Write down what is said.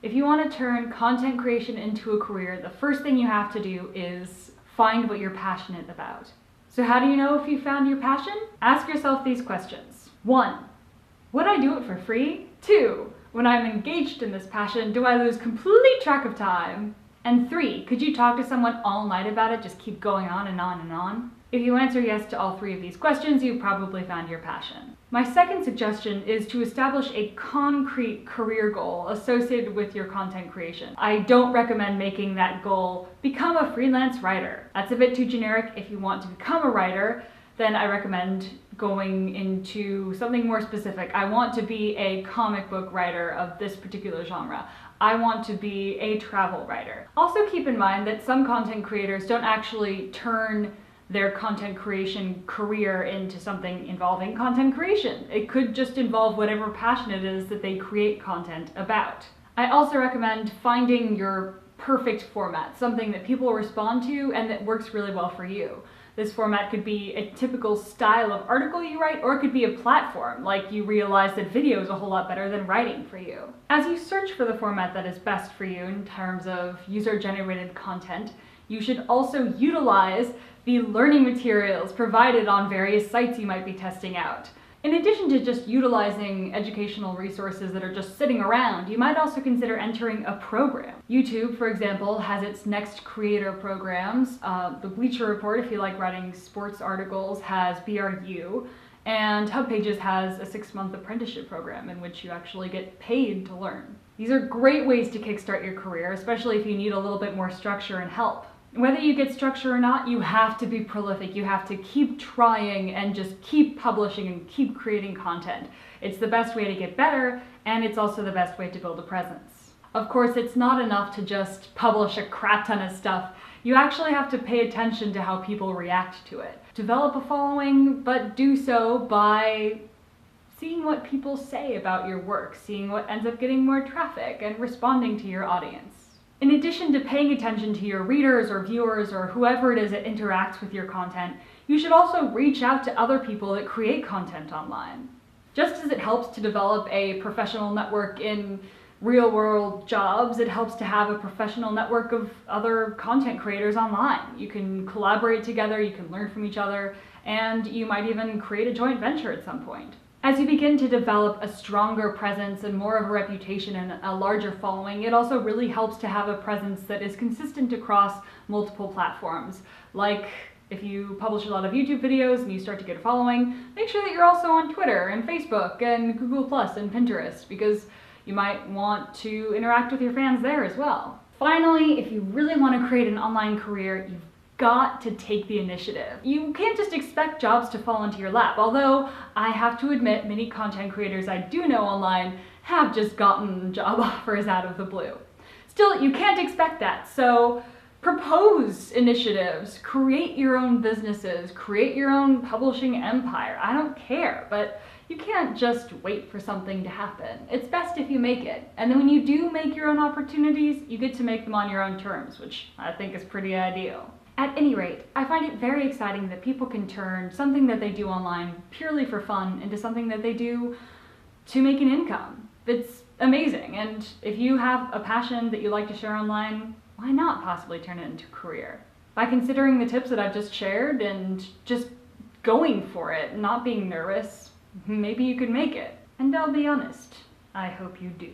If you want to turn content creation into a career, the first thing you have to do is find what you're passionate about. So how do you know if you found your passion? Ask yourself these questions. 1. Would I do it for free? 2. When I'm engaged in this passion, do I lose complete track of time? And 3. Could you talk to someone all night about it, just keep going on and on and on? If you answer yes to all 3 of these questions, you've probably found your passion. My second suggestion is to establish a concrete career goal associated with your content creation. I don't recommend making that goal become a freelance writer. That's a bit too generic. If you want to become a writer, then I recommend going into something more specific. I want to be a comic book writer of this particular genre. I want to be a travel writer. Also keep in mind that some content creators don't actually turn their content creation career into something involving content creation. It could just involve whatever passion it is that they create content about. I also recommend finding your perfect format, something that people respond to and that works really well for you. This format could be a typical style of article you write, or it could be a platform, like you realize that video is a whole lot better than writing for you. As you search for the format that is best for you in terms of user-generated content, you should also utilize the learning materials provided on various sites you might be testing out. In addition to just utilizing educational resources that are just sitting around, you might also consider entering a program. YouTube, for example, has its Next Creator programs. The Bleacher Report, if you like writing sports articles, has BRU. And HubPages has a 6-month apprenticeship program in which you actually get paid to learn. These are great ways to kickstart your career, especially if you need a little bit more structure and help. Whether you get structure or not, you have to be prolific. You have to keep trying and just keep publishing and keep creating content. It's the best way to get better, and it's also the best way to build a presence. Of course, it's not enough to just publish a crap ton of stuff. You actually have to pay attention to how people react to it. Develop a following, but do so by seeing what people say about your work, seeing what ends up getting more traffic, and responding to your audience. In addition to paying attention to your readers or viewers or whoever it is that interacts with your content, you should also reach out to other people that create content online. Just as it helps to develop a professional network in real-world jobs, it helps to have a professional network of other content creators online. You can collaborate together, you can learn from each other, and you might even create a joint venture at some point. As you begin to develop a stronger presence and more of a reputation and a larger following, it also really helps to have a presence that is consistent across multiple platforms. Like if you publish a lot of YouTube videos and you start to get a following, make sure that you're also on Twitter and Facebook and Google Plus and Pinterest, because you might want to interact with your fans there as well. Finally, if you really want to create an online career, you've got to take the initiative. You can't just expect jobs to fall into your lap, although I have to admit many content creators I do know online have just gotten job offers out of the blue. Still, you can't expect that, so propose initiatives, create your own businesses, create your own publishing empire. I don't care, but you can't just wait for something to happen. It's best if you make it. And then when you do make your own opportunities, you get to make them on your own terms, which I think is pretty ideal. At any rate, I find it very exciting that people can turn something that they do online purely for fun into something that they do to make an income. It's amazing, and if you have a passion that you like to share online, why not possibly turn it into a career? By considering the tips that I've just shared and just going for it, not being nervous, maybe you could make it. And I'll be honest, I hope you do.